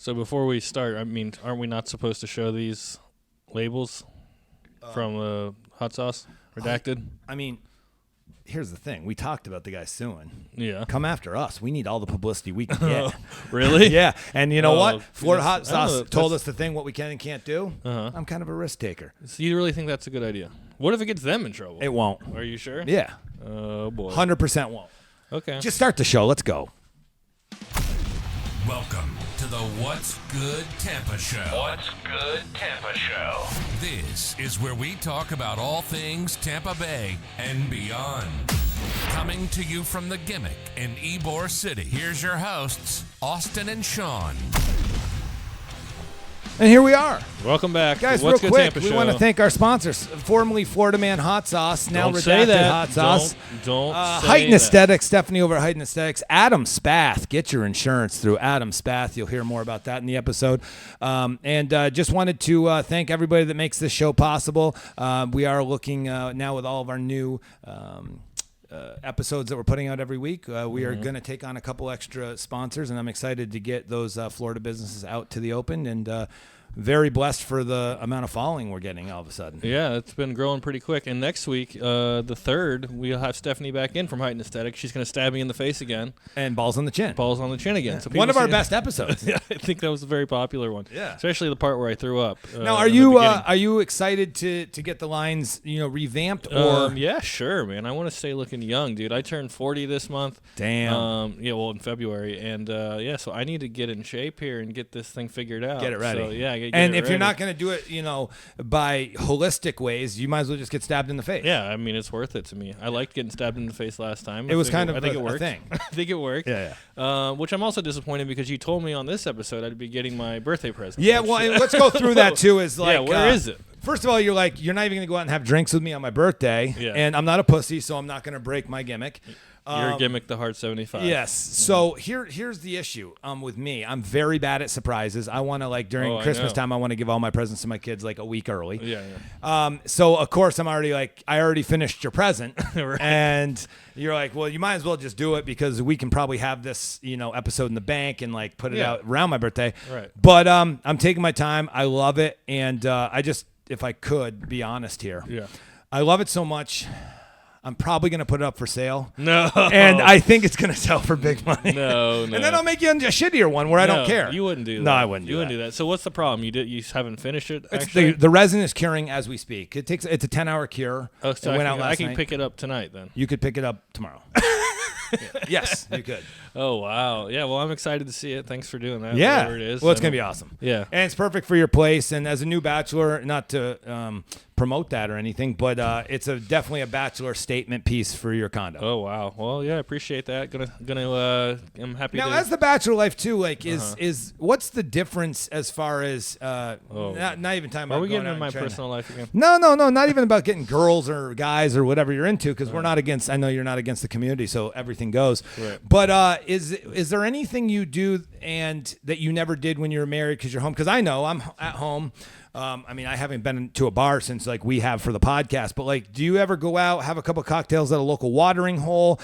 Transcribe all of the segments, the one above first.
So before we start, I mean, aren't we not supposed to show these labels from hot sauce redacted? I mean, here's the thing. We talked about the guy suing. Yeah. Come after us. We need all the publicity we can get. Really? Yeah. And you know what? Florida yes. Hot Sauce told us the thing, what we can and can't do. Uh-huh. I'm kind of a risk taker. So you really think that's a good idea? What if it gets them in trouble? It won't. Are you sure? Yeah. Oh, boy. 100% won't. Okay. Just start the show. Let's go. Welcome to the What's Good Tampa Show. What's Good Tampa Show. This is where we talk about all things Tampa Bay and beyond. Coming to you from the Gimmick in Ybor City, here's your hosts, Austin and Sean. And here we are. Welcome back. Guys, What's real Good quick, Tampa we Show. want to thank our sponsors, formerly Florida Man Hot Sauce, now Don't say Redacted that. Hot Sauce. Don't say Heighten that. Aesthetics, Stephanie over at Heighten Aesthetics. Adam Spath, get your insurance through Adam Spath. You'll hear more about that in the episode. And just wanted to thank everybody that makes this show possible. We are looking now with all of our new episodes that we're putting out every week. We are going to take on a couple extra sponsors, and I'm excited to get those Florida businesses out to the open, and very blessed for the amount of following we're getting all of a sudden. Yeah, it's been growing pretty quick. And next week, the 3rd, we'll have Stephanie back in from Heighten Aesthetics. She's going to stab me in the face again. And balls on the chin. Balls on the chin again. So one of our best episodes. Yeah, I think that was a very popular one. Yeah. Especially the part where I threw up. Now, in the beginning. are you excited to get the lines revamped or? Yeah, sure, man. I want to stay looking young, dude. I turned 40 this month. Damn. In February, and so I need to get in shape here and get this thing figured out. Get it ready. So, yeah, get and it if ready. you're not going to do it, by holistic ways, you might as well just get stabbed in the face. Yeah, I mean, it's worth it to me. I liked getting stabbed in the face last time. It was kind of I think a it worked. thing. I think it worked. Yeah. Which I'm also disappointed because you told me on this episode I'd be getting my birthday present. Yeah, well, and let's go through that too. Is like, yeah, where is it? First of all, you're not even going to go out and have drinks with me on my birthday. Yeah. And I'm not a pussy, so I'm not going to break my gimmick. Your gimmick, the Hard 75. Yes. So here's the issue with me. I'm very bad at surprises. I want to, during Christmas time, I want to give all my presents to my kids a week early. Yeah. So, of course, I'm already I already finished your present. Right. And you're like, well, you might as well just do it because we can probably have this, episode in the bank and, put it out around my birthday. Right. But I'm taking my time. I love it. And I just, if I could be honest here. Yeah. I love it so much. I'm probably going to put it up for sale. No. And I think it's going to sell for big money. No. And then I'll make you a shittier one where I don't care. You wouldn't do that. No, I wouldn't You wouldn't do that. So what's the problem? You haven't finished it, actually? The resin is curing as we speak. It's a 10-hour cure. Oh, so It went out I last can night. pick it up tonight then. You could pick it up tomorrow. Yes, you could. Oh, wow. Yeah, well, I'm excited to see it. Thanks for doing that. Yeah. Whatever it is. Well, it's going to be awesome. Yeah. And it's perfect for your place. And as a new bachelor, not to promote that or anything, but it's definitely a bachelor statement piece for your condo. Oh, wow. Well, yeah, I appreciate that. I'm happy Now, to. as the bachelor life too, is what's the difference as far as not even talking about Are we going getting out into my and trying to- personal life again? No, not even about getting girls or guys or whatever you're into, because we're not against. I know you're not against the community, so everything goes. Right. But is there anything you do and that you never did when you were married because you're home? Because I know I'm at home. I haven't been to a bar since we have for the podcast, but do you ever go out, have a couple cocktails at a local watering hole?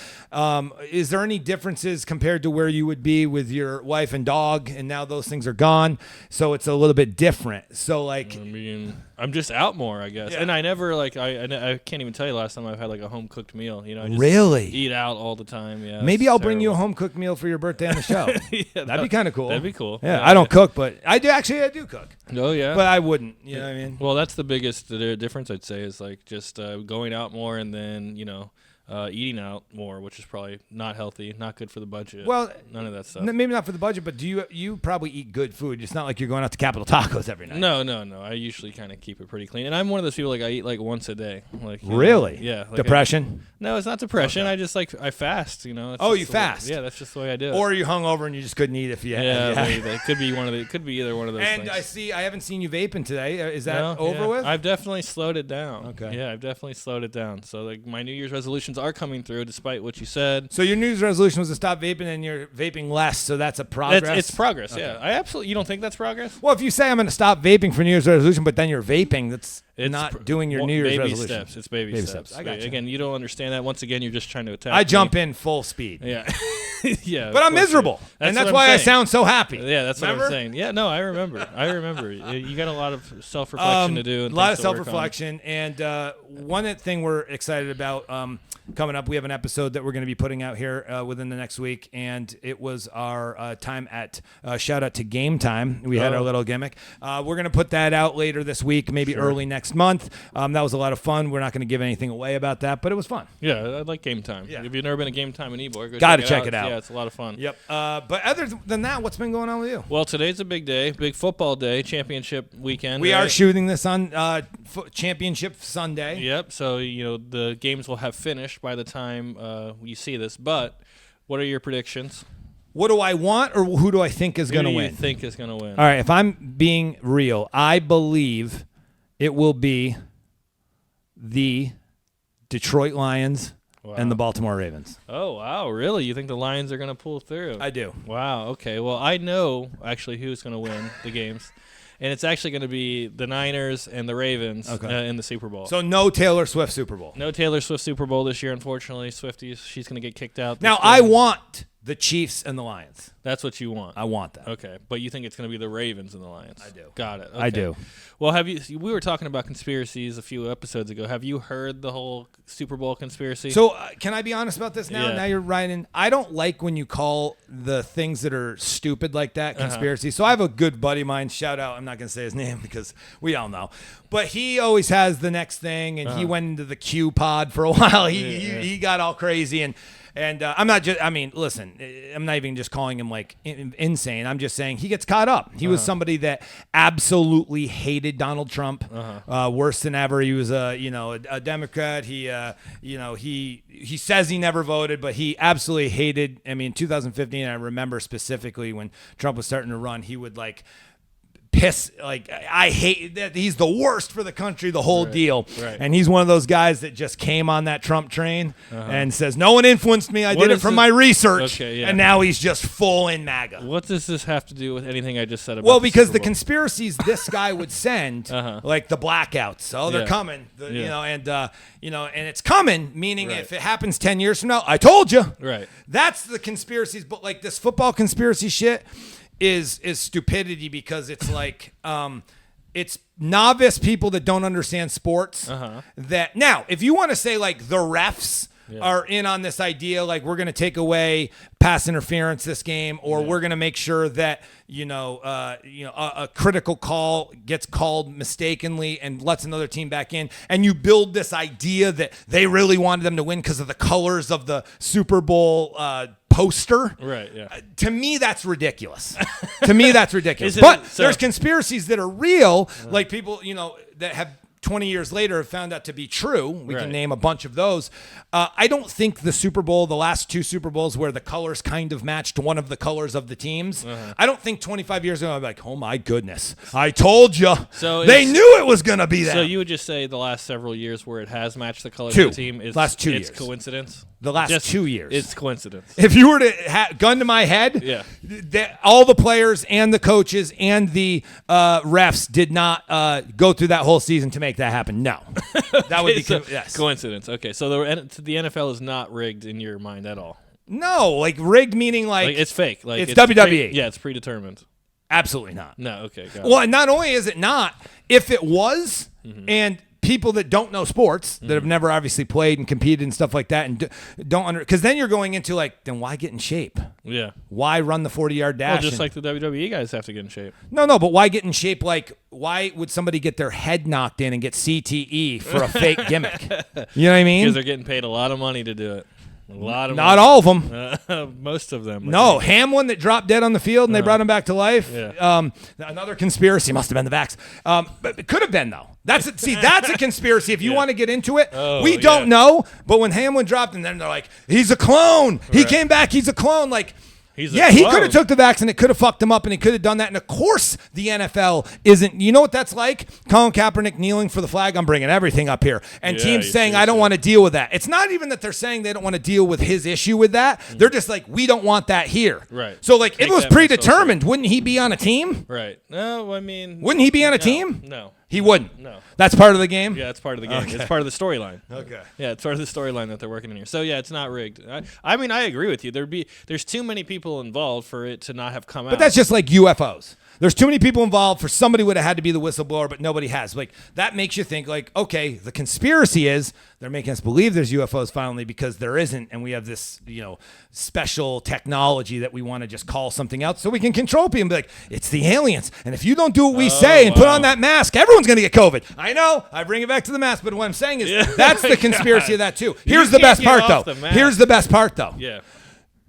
Is there any differences compared to where you would be with your wife and dog? And now those things are gone. So it's a little bit different. So I'm just out more, I guess. Yeah. And I never I can't even tell you last time I've had a home cooked meal. I just Really? eat out all the time. Yeah. Maybe it's I'll bring you a terrible. home cooked meal for your birthday on the show. Yeah, That'd be kind of cool. That'd be cool. Yeah, I don't cook, but I do cook. Oh yeah. But I wouldn't. You know what I mean? Well, that's the biggest difference I'd say is just going out more and then eating out more, which is probably not healthy, not good for the budget. Well, none of that stuff. Maybe not for the budget, but you probably eat good food? It's not like you're going out to Capital Tacos every night. No. I usually kind of keep it pretty clean, and I'm one of those people I eat once a day. Really? Yeah. Depression? No, it's not depression. Okay. I just I fast. It's oh, you fast? Yeah, that's just the way I do it. Or you hung over and you just couldn't eat if you had. Yeah, it could be it could be either one of those. And things. I haven't seen you vaping today. Is that over with? I've definitely slowed it down. Okay. Yeah, I've definitely slowed it down. So my New Year's resolutions are coming through, despite what you said. So your New Year's resolution was to stop vaping, and you're vaping less. So that's a progress. It's progress. Okay. Yeah, I absolutely. You don't think that's progress? Well, if you say I'm going to stop vaping for New Year's resolution, but then you're vaping, that's It's not doing your New Year's baby resolution. Steps. It's baby steps. I got you. Again, you don't understand that. Once again, you're just trying to attack. I jump in full speed. Yeah. Yeah, But I'm miserable, and that's why I sound so happy. Yeah, that's Remember? what I'm saying. Yeah, no, I remember. You got a lot of self-reflection to do. And a lot of things to work on. self-reflection, and one thing we're excited about coming up. We have an episode that we're going to be putting out here within the next week, and it was our time at shout out to Game Time. We had our little gimmick. We're going to put that out later this week, maybe early next month. That was a lot of fun. We're not going to give anything away about that, but it was fun. Yeah, I like Game Time. Yeah. If you've never been to Game Time in Ybor, Gotta check it out. Yeah, it's a lot of fun. Yep. But other than that, what's been going on with you? Well, today's a big day, big football day, championship weekend. We right? are shooting this on Championship Sunday. Yep. So the games will have finished by the time you see this. But what are your predictions? What do I want, or who do I think is going to Who do you win? think is going to win? All right. If I'm being real, I believe it will be the Detroit Lions and the Baltimore Ravens. Oh, wow. Really? You think the Lions are going to pull through? I do. Wow. Okay. Well, I know actually who's going to win the games. And it's actually going to be the Niners and the Ravens in the Super Bowl. So no Taylor Swift Super Bowl. No Taylor Swift Super Bowl this year, unfortunately. Swifties, she's going to get kicked out. Now, year. I want the Chiefs and the Lions. That's what you want. I want that. Okay, but you think it's going to be the Ravens and the Lions? I do. Got it. Okay. I do. Well, we were talking about conspiracies a few episodes ago. Have you heard the whole Super Bowl conspiracy? So can I be honest about this now? Yeah. Now you're writing. I don't like when you call the things that are stupid like that conspiracy. So I have a good buddy of mine. Shout out. I'm not going to say his name because we all know. But he always has the next thing, and he went into the Q pod for a while. He got all crazy and I'm not just. I mean, listen. I'm not even just calling him like insane. I'm just saying he gets caught up. He was somebody that absolutely hated Donald Trump, worse than ever. He was a Democrat. He says he never voted, but he absolutely hated. I mean, in 2015, I remember specifically when Trump was starting to run, he would piss, I hate that he's the worst for the country, the whole deal. Right. And he's one of those guys that just came on that Trump train and says, no one influenced me. I did it from my research. Okay, yeah. And now he's just full in MAGA. what does this have to do with anything I just said about? Well, because Super the Bowl? conspiracies this guy would send, like the blackouts. Oh, they're Yeah. coming. Yeah. And it's coming, meaning Right. if it happens 10 years from now, I told you. Right. That's the conspiracies. But like this football conspiracy shit is stupidity because it's it's novice people that don't understand sports. That now, if you want to say like the refs are in on this idea, like we're going to take away pass interference this game, or we're going to make sure that a critical call gets called mistakenly and lets another team back in, and you build this idea that they really wanted them to win because of the colors of the Super Bowl poster. Right. Yeah. To me, that's ridiculous. But there's conspiracies that are real, like people, that have 20 years later have found out to be true. We can name a bunch of those. I don't think the Super Bowl, the last two Super Bowls where the colors kind of matched one of the colors of the teams, I don't think 25 years ago I'd be like, oh my goodness, I told you. So they knew it was going to be that. So you would just say the last several years where it has matched the colors Two. of the team is Last 2 it's years. coincidence? The last Just 2 years. It's coincidence. If you were to gun to my head, all the players and the coaches and the refs did not go through that whole season to make that happen. No, that would be yes. Coincidence. Okay, so the NFL is not rigged in your mind at all. No, like rigged meaning like it's fake. Like it's WWE. It's predetermined. Absolutely not. No. Okay. Got Well, and not only is it not, if it was, and people that don't know sports, that have never obviously played and competed and stuff like that, and don't because then you're going into then why get in shape? Yeah. Why run the 40-yard dash? Well, just like the WWE guys have to get in shape. No, but why get in shape? Like, why would somebody get their head knocked in and get CTE for a fake gimmick? You know what I mean? Because they're getting paid a lot of money to do it. A lot of Not money. all of them. Most of them. No, Hamlin that dropped dead on the field and they brought him back to life. Yeah. Another conspiracy must have been the vax. But it could have been though. That's a conspiracy. If you want to get into it, we don't know. But when Hamlin dropped, and then they're like, he's a clone. He came back. He's a clone. Like. He could have took the vaccine. It could have fucked him up, and he could have done that. And of course, the NFL isn't. You know what that's like? Colin Kaepernick kneeling for the flag. I'm bringing everything up here, and teams saying, "I don't want to deal with that." It's not even that they're saying they don't want to deal with his issue with that. They're just like, "We don't want that here." Right. So if it was predetermined, wouldn't he be on a team? Right. No, I mean, Wouldn't he be on a team? No. He wouldn't. No. That's part of the game? Yeah, it's part of the game. Okay. It's part of the storyline. Okay. Yeah, it's part of the storyline that they're working in here. So yeah, it's not rigged. I mean, I agree with you. There's too many people involved for it to not have come out. But that's just like UFOs. There's too many people involved for somebody would have had to be the whistleblower, but nobody has. Like, that makes you think, like, okay, the conspiracy is they're making us believe there's UFOs finally because there isn't, and we have this, special technology that we want to just call something else so we can control people and be like, it's the aliens. And if you don't do what we say and put on that mask, everyone's going to get COVID. I know. I bring it back to the mask, but what I'm saying is that's the conspiracy of that too. Here's the best part, though. Here's the best part, though. Yeah.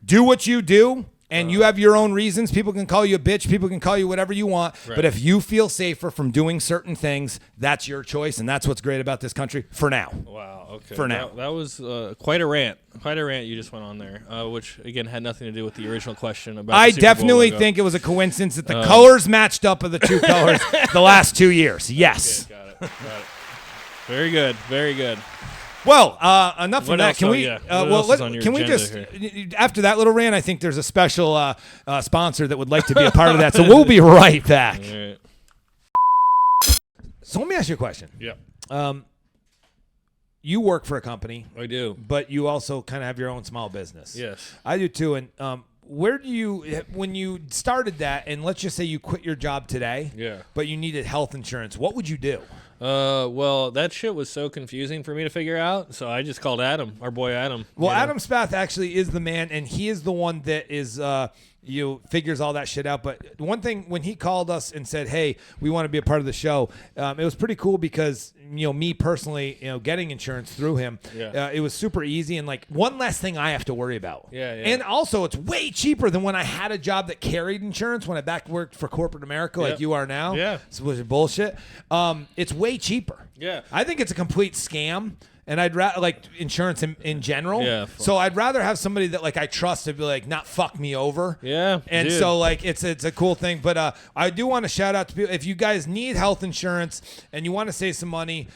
Do what you do. And you have your own reasons. People can call you a bitch. People can call you whatever you want. Right. But if you feel safer from doing certain things, that's your choice. And that's what's great about this country for now. Wow. Okay. For now. That was quite a rant. Quite a rant you just went on there, which, again, had nothing to do with the original question about I the Super Bowl definitely logo. think it was a coincidence that the colors matched up of the two colors the last 2 years. Yes. Okay, got it. Very good. Very good. Well, enough What of that. else? Can Oh, we? yeah. What else is on your Can we agenda just after that little rant? I think there's a special sponsor that would like to be a part of that. So we'll be right back. All right. So let me ask you a question. Yeah. You work for a company, I do. but you also kind of have your own small business. Yes. I do too. And where do you, when you started that, and let's just say you quit your job today, but you needed health insurance, what would you do? Well, that shit was so confusing for me to figure out, so I just called Adam, our boy Adam. Well, Adam Spath actually is the man, and he is the one that is figures all that shit out. But one thing, when he called us and said, "Hey, we want to be a part of the show," it was pretty cool because me personally, getting insurance through him, it was super easy and like one less thing I have to worry about. Yeah. And also, it's way cheaper than when I had a job that carried insurance when I back worked for corporate America, like you are now. Yeah, which is bullshit. It's way cheaper. Yeah, I think it's a complete scam. And I'd rather like insurance in general. Yeah. So I'd rather have somebody that like I trust to be like not fuck me over. Yeah. And dude. so like it's a cool thing. But I do want to shout out to people if you guys need health insurance and you want to save some money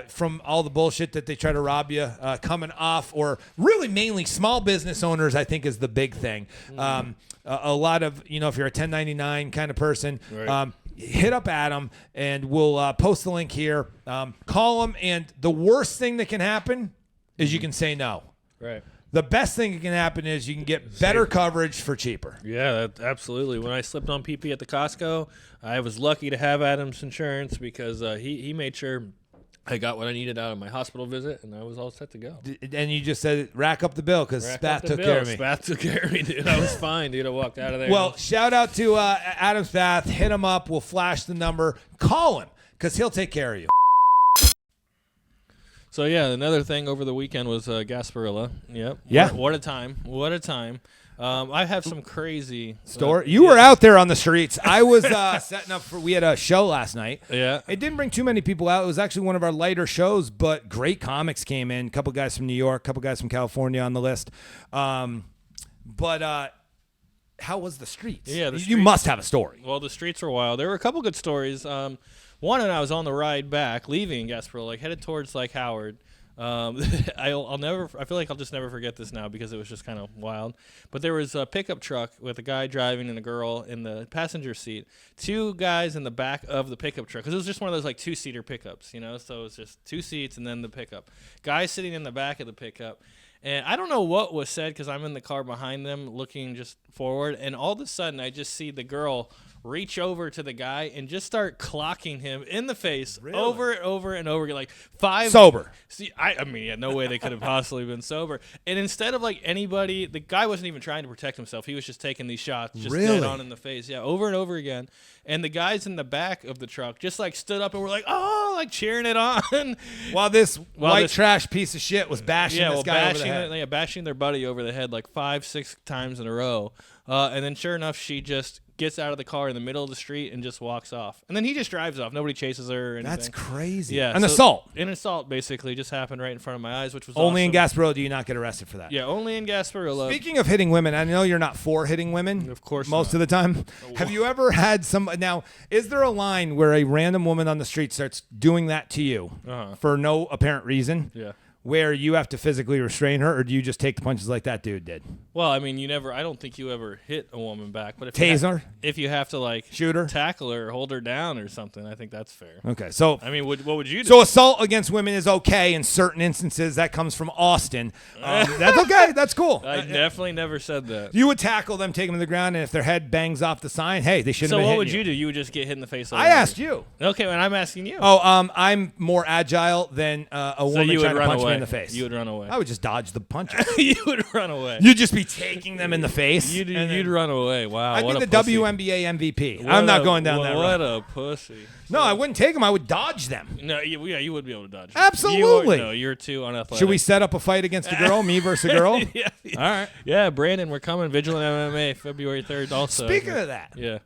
from all the bullshit that they try to rob you coming off, or really mainly small business owners, I think is the big thing. A lot of if you're a 1099 kind of person. Right. Hit up Adam, and we'll post the link here. Call him, and the worst thing that can happen is you can say no. Right. The best thing that can happen is you can get better coverage for cheaper. Yeah, absolutely. When I slipped on PP at the Costco, I was lucky to have Adam's insurance because he made sure I got what I needed out of my hospital visit, and I was all set to go. And you just said, rack up the bill because Spath took care of me. Spath took care of me, dude. I was fine, dude. I walked out of there. Well, shout out to Adam Spath. Hit him up. We'll flash the number. Call him because he'll take care of you. So, yeah, another thing over the weekend was Gasparilla. Yep. Yeah. What a time. What a time. I have some crazy story. You were out there on the streets. I was setting up we had a show last night. Yeah. It didn't bring too many people out. It was actually one of our lighter shows, but great comics came in. A couple guys from New York, a couple guys from California on the list. But how was the streets? Yeah, you must have a story. Well, the streets were wild. There were a couple good stories. One, and I was on the ride back, leaving Gasparilla, headed towards Howard. I'll never. I feel like I'll just never forget this now because it was just kind of wild. But there was a pickup truck with a guy driving and a girl in the passenger seat. Two guys in the back of the pickup truck because it was just one of those 2-seater pickups, So it was just 2 seats and then the pickup. Guy sitting in the back of the pickup. And I don't know what was said because I'm in the car behind them looking just forward. And all of a sudden, I just see the girl reach over to the guy and just start clocking him in the face over and over and over again. Like 5. Sober. See, I mean, no way they could have possibly been sober. And instead of anybody, the guy wasn't even trying to protect himself. He was just taking these shots just dead on in the face. Yeah, over and over again. And the guys in the back of the truck just stood up and were cheering it on. While this white trash piece of shit was bashing this guy over the head. Bashing their buddy over the head 5-6 times in a row. And then sure enough, she just gets out of the car in the middle of the street and just walks off. And then he just drives off. Nobody chases her or anything. That's crazy. Yeah. An assault. An assault basically just happened right in front of my eyes, which was only awesome. in Gasparilla do you not get arrested for that. Yeah, only in Gasparilla. Speaking of hitting women, I know you're not for hitting women. Of course most not. of the time. Have you ever had now, is there a line where a random woman on the street starts doing that to you for no apparent reason? Yeah. where you have to physically restrain her, or do you just take the punches like that dude did? Well, I mean, I don't think you ever hit a woman back. But Taser? If you have to, like, shoot her, tackle her, hold her down or something, I think that's fair. Okay, so I mean, what would you do? So assault against women is okay in certain instances. That comes from Austin. That's okay. That's cool. I definitely never said that. You would tackle them, take them to the ground, and if their head bangs off the sign, hey, they shouldn't have So been what would hitting you do? You would just get hit in the face. I asked you. Okay, and I'm asking you. Oh, I'm more agile than a woman you would trying to run punch away. me in the face. You would run away. I would just dodge the punches. You would run away. You'd just be taking them in the face. You'd run away. Wow. I'd what be a the pussy. WNBA MVP. I'm not going down that road. What a pussy. No, I wouldn't take them. I would dodge them. No, you would be able to dodge. Absolutely. You're too unathletic. Should we set up a fight against a girl, me versus a girl? Yeah. All right. Yeah, Brandon, we're coming. Vigilant MMA, February 3rd also. Speaking of that, Yeah.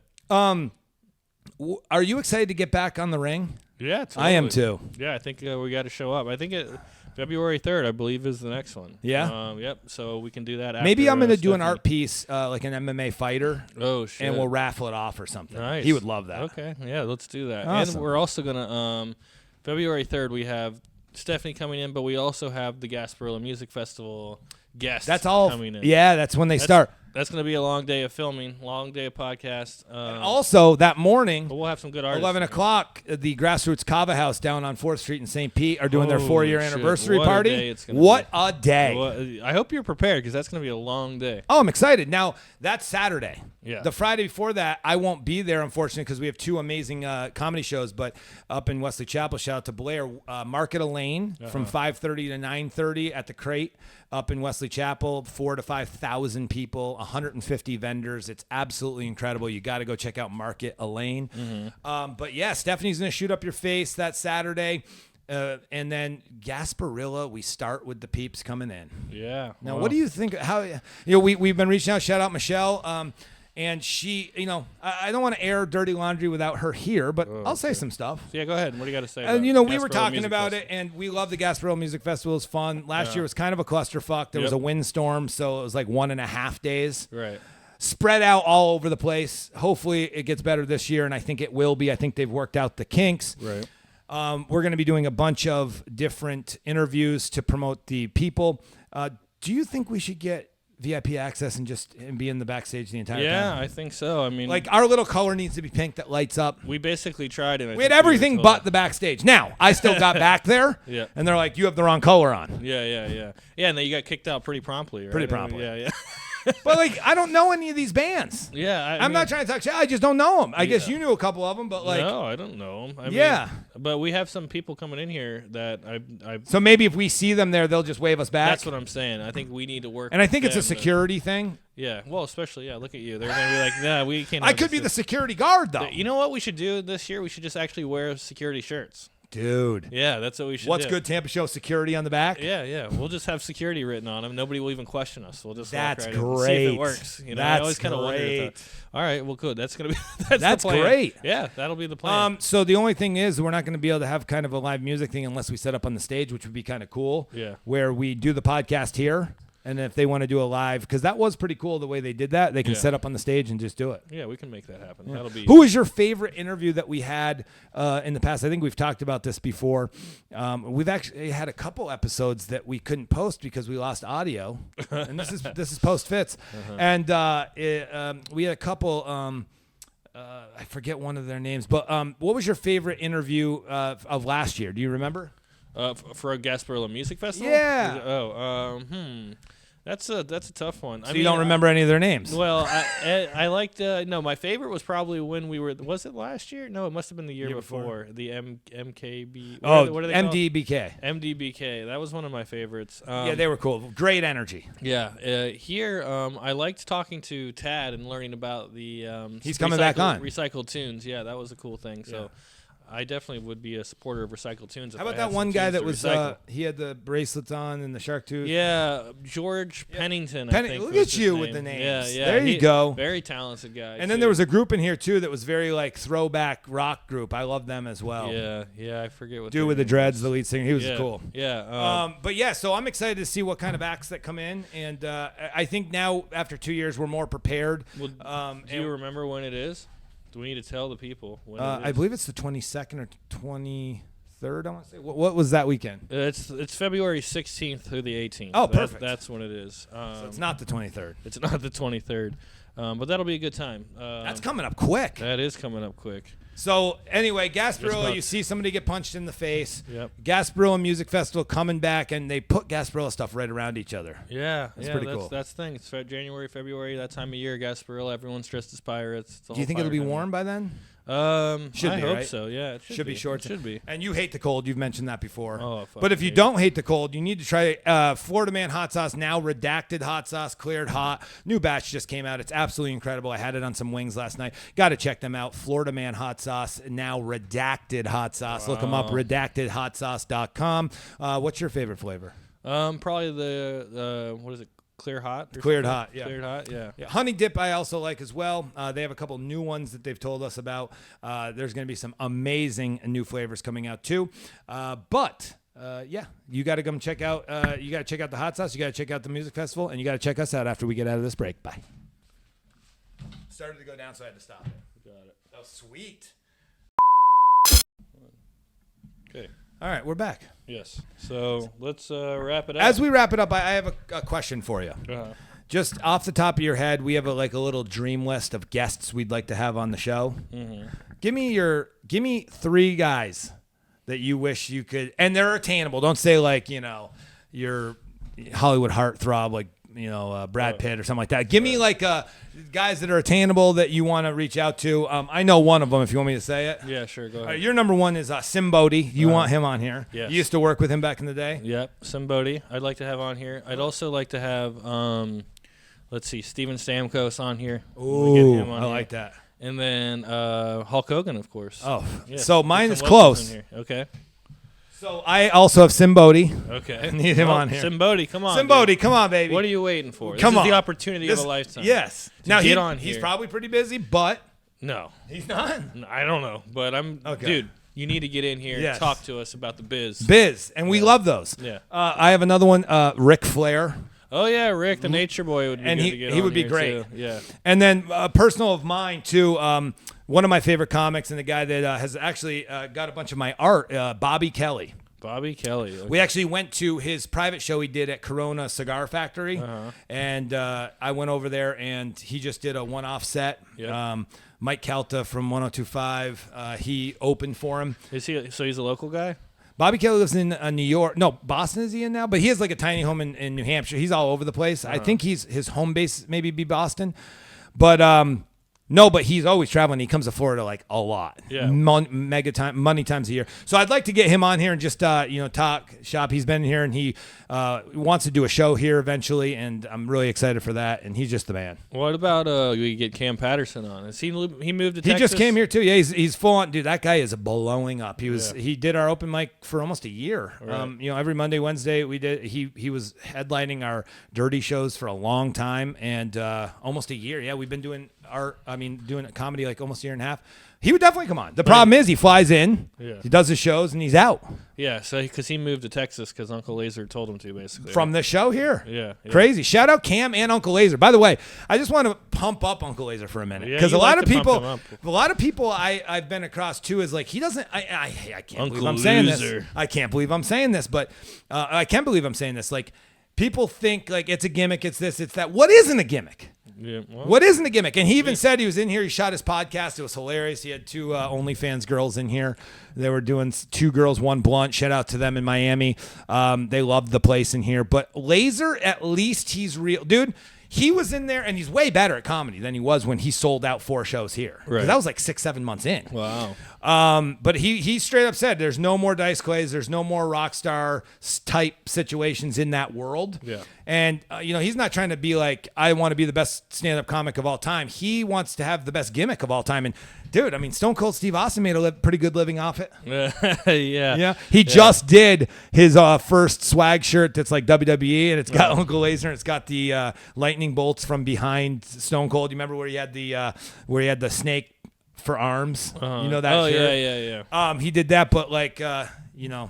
Are you excited to get back on the ring? Yeah, totally. I am too. Yeah, I think we got to show up. I think February 3rd, I believe, is the next one. Yeah? Yep. So we can do that after. Maybe I'm going to do an Stephanie. art piece, like an MMA fighter, Oh, shit. and we'll raffle it off or something. Nice. He would love that. Okay. Yeah, let's do that. Awesome. And we're also going to, February 3rd, we have Stephanie coming in, but we also have the Gasparilla Music Festival guests That's all. coming in. Yeah, that's when they start. That's going to be a long day of filming, long day of podcast. Also, that morning, But we'll have some good artists. 11 o'clock, the Grassroots Kava House down on 4th Street in St. Pete are doing their Holy 4-year shit. anniversary What a party. day it's gonna What be. a day. Well, I hope you're prepared because that's going to be a long day. Oh, I'm excited. Now, that's Saturday. Yeah. The Friday before that, I won't be there, unfortunately, because we have 2 amazing comedy shows. But up in Wesley Chapel, shout out to Blair, Market Lane from 5:30 to 9:30 at the Crate up in Wesley Chapel. 4,000 to 5,000 people, 150 vendors. It's absolutely incredible. You got to go check out Market Lane. But yeah, Stephanie's going to shoot up your face that Saturday. And then Gasparilla, we start with the peeps coming in. Yeah. Now, Wow. what do you think? How we've been reaching out. Shout out Michelle. And she, I don't want to air dirty laundry without her here, but I'll say some stuff. Yeah, go ahead. What do you got to say? And about we were Gasparilla talking Music about Festival? it, and we love the Gasparilla Music Festival. It's fun. Last year was kind of a clusterfuck. There was a Yep. windstorm, so it was like 1.5 days. Right. Spread out all over the place. Hopefully, it gets better this year, and I think it will be. I think they've worked out the kinks. Right. We're going to be doing a bunch of different interviews to promote the people. Do you think we should get VIP access and be in the backstage the entire time? Yeah, I think so. I mean, Like, our little color needs to be pink that lights up. we basically tried it. We had everything but the backstage. Now, I still got back there, Yeah. and they're like, you have the wrong color on. Yeah, and then you got kicked out pretty promptly, right? Pretty promptly. Yeah. But, like, I don't know any of these bands. Yeah, I'm not trying to talk shit. I just don't know them. I guess you knew a couple of them, but, like, no, I don't know 'em. I Yeah. mean, but we have some people coming in here that I. so maybe if we see them there, they'll just wave us back. That's what I'm saying. I think we need to work. And I with think it's a them to- security thing. Yeah, well, especially look at you. They're gonna be like, nah, we can't. I have could be the this. security guard, though. You know what we should do this year? We should just actually wear security shirts. Dude. Yeah, that's what we should What's do. good Tampa Show security on the back? Yeah. We'll just have security written on them. Nobody will even question us. We'll just That's walk right in and see if great. it works. I That's always kind of wonder. great. All right, well, good. That's gonna be that's That's the plan. great. Yeah, that'll be the plan. So the only thing is we're not going to be able to have kind of a live music thing unless we set up on the stage, which would be kind of cool. Yeah. Where we do the podcast here, and if they want to do a live, because that was pretty cool the way they did that. They can Yeah. set up on the stage and just do it. Yeah, we can make that happen. That'll be. Who is your favorite interview that we had in the past? I think we've talked about this before. We've actually had a couple episodes that we couldn't post because we lost audio, and this is post fits. And we had a couple. I forget one of their names, but what was your favorite interview of last year? Do you remember? For a Gasparilla Music Festival? Yeah. That's a tough one. So you don't remember any of their names? Well, I liked. No, my favorite was probably when we were. Was it last year? No, it must have been the year before. The MKB. What are they called? MDBK. MDBK. That was one of my favorites. Yeah, they were cool. Great energy. Yeah. Here, I liked talking to Tad and learning about the. He's coming back on. Recycled tunes. Yeah, that was a cool thing. So. I definitely would be a supporter of recycled tunes. How about that one guy that was he had the bracelets on and the shark tooth? Yeah, George Pennington. I think look was at his you name. with the names. Yeah. There you go. Very talented guy. And then there was a group in here too that was very like throwback rock group. I love them as well. Yeah. I forget what. Dude with the dreads, the lead singer. He was cool. Yeah. But yeah, so I'm excited to see what kind of acts that come in, and I think now after 2 years we're more prepared. Do you remember when it is? Do we need to tell the people when it is? I believe it's the 22nd or 23rd. 23rd, I want to say. What was that weekend? It's February 16th through the 18th. Oh, perfect. That's when it is. So it's not the 23rd. It's not the 23rd, but that'll be a good time. That's coming up quick. That is coming up quick. So anyway, Gasparilla, you see somebody get punched in the face. Yep. Gasparilla Music Festival coming back, and they put Gasparilla stuff right around each other. Yeah, That's pretty cool. That's the thing. It's January, February, that time of year. Gasparilla, everyone's dressed as pirates. Do you think it'll be warm by then? Should I be, hope right? so. Yeah, it should be short. It should be. And you hate the cold. You've mentioned that before. Oh, fuck but if you me. don't hate the cold, you need to try Florida Man hot sauce. Now redacted hot sauce, cleared hot. New batch just came out. It's absolutely incredible. I had it on some wings last night. Got to check them out. Florida Man hot sauce. Now redacted hot sauce. Look them up. Redactedhotsauce.com. What's your favorite flavor? Probably the what is it? Clear hot? Cleared hot, yeah. Cleared hot, yeah. Honey dip I also like as well. They have a couple new ones that they've told us about. There's going to be some amazing new flavors coming out too. But you got to come check out. You got to check out the hot sauce. You got to check out the music festival, and you got to check us out after we get out of this break. Bye. Started to go down, so I had to stop it. Got it. Oh, sweet. Okay. All right, we're back. Yes. So let's wrap it up. As we wrap it up, I have a question for you. Uh-huh. Just off the top of your head, we have a little dream list of guests we'd like to have on the show. Mm-hmm. Give me 3 guys that you wish you could, and they're attainable. Don't say your Hollywood heartthrob like Brad Pitt or something like that. Give me guys that are attainable that you want to reach out to. I know one of them if you want me to say it. Yeah, sure. Go ahead. Your number one is Simbody. You want him on here. Yes. You used to work with him back in the day. Yep, somebody I'd like to have on here. I'd also like to have, let's see, Steven Stamkos on here. Ooh, I like that. And then Hulk Hogan, of course. Oh, yeah. so mine Get is some locals close. in here. Okay. So I also have Simbody. Okay. I need him on here. Simbody, come on. Simbody, dude. come on, baby. What are you waiting for? Come this on. is the opportunity of a lifetime. Yes. Now get on here. He's probably pretty busy, but No. he's not. I don't know, but Okay. dude, you need to get in here Yes. and talk to us about the biz. And we love those. Yeah. I have another one, Ric Flair. Oh yeah, Rick, the Nature Boy would be And good he- to get he on would be here, great. too. Yeah. And then personal of mine, too, one of my favorite comics and the guy that has actually got a bunch of my art, Bobby Kelly. Bobby Kelly. Okay. We actually went to his private show he did at Corona Cigar Factory, and I went over there, and he just did a one-off set. Yep. Mike Calta from 102.5, he opened for him. Is he? So he's a local guy. Bobby Kelly lives in New York. No, Boston is he in now? But he has like a tiny home in New Hampshire. He's all over the place. I think his home base maybe be Boston. But no, but he's always traveling. He comes to Florida like a lot. Yeah. Money times a year. So I'd like to get him on here and just talk shop. He's been here and he wants to do a show here eventually, and I'm really excited for that. And he's just the man. What about we get Cam Patterson on? Is he moved to Texas? He just came here too. Yeah, he's full on. Dude, that guy is blowing up. He did our open mic for almost a year. Right. Every Monday, Wednesday we did. He was headlining our dirty shows for a long time and almost a year. Yeah, we've been doing doing comedy like almost a year and a half. He would definitely come on. The problem is he flies in, he does his shows, and he's out. Yeah, so because he moved to Texas because Uncle Laser told him to, basically. From the show here. Yeah. Crazy. Shout out Cam and Uncle Laser. By the way, I just want to pump up Uncle Laser for a minute. Yeah, Because you a lot like of to pump him people, up. I've been across too is like, he doesn't, I can't Uncle believe I'm saying this. Loser. I can't believe I'm saying this, but I can believe I'm saying this. Like, people think like it's a gimmick, it's this, it's that. What isn't a gimmick? Yeah, well, What isn't a gimmick? And he even said he was in here. He shot his podcast. It was hilarious. He had 2 OnlyFans girls in here. They were doing 2 girls, 1 blunt. Shout out to them in Miami. They loved the place in here. But Laser, at least he's real. Dude, he was in there, and he's way better at comedy than he was when he sold out 4 shows here. Because Right. that was like 6-7 months in. Wow. But he straight up said there's no more Dice Clays, there's no more rock star type situations in that world. Yeah. And he's not trying to be like, I want to be the best stand-up comic of all time. He wants to have the best gimmick of all time. And dude, I mean, Stone Cold Steve Austin made a pretty good living off it. Yeah. Yeah. He just did his first swag shirt that's like WWE, and it's got Uncle Laser, and it's got the lightning bolts from behind Stone Cold. You remember where he had the snake for arms? You know that shirt? Yeah. He did that, but like you know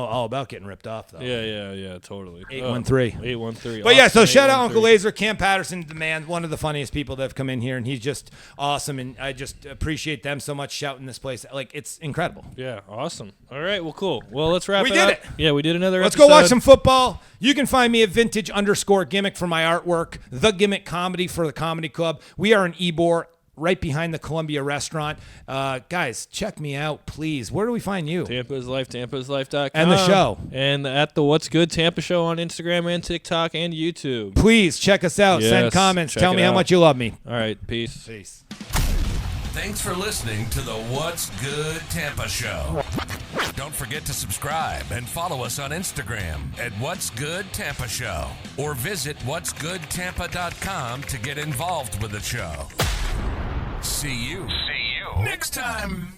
all about getting ripped off, though. Yeah, totally. 813. 813. But yeah, so Austin, shout out Uncle 813. Laser, Cam Patterson, the man, one of the funniest people that have come in here, and he's just awesome, and I just appreciate them so much shouting this place. Like, it's incredible. Yeah, awesome. All right, well, cool. Well, let's wrap We it did up. it. Yeah, we did another Let's episode. go watch some football. You can find me at vintage_gimmick for my artwork, The Gimmick Comedy for the Comedy Club. We are in Ybor, right behind the Columbia restaurant. Guys, check me out, please. Where do we find you? Tampa's Life, tampaslife.com. And the show. And at the What's Good Tampa Show on Instagram and TikTok and YouTube. Please check us out. Yes, Send comments. check Tell it me how out. much you love me. All right, peace. Peace. Thanks for listening to the What's Good Tampa Show. Don't forget to subscribe and follow us on Instagram at What's Good Tampa Show, or visit what'sgoodtampa.com to get involved with the show. See you next time.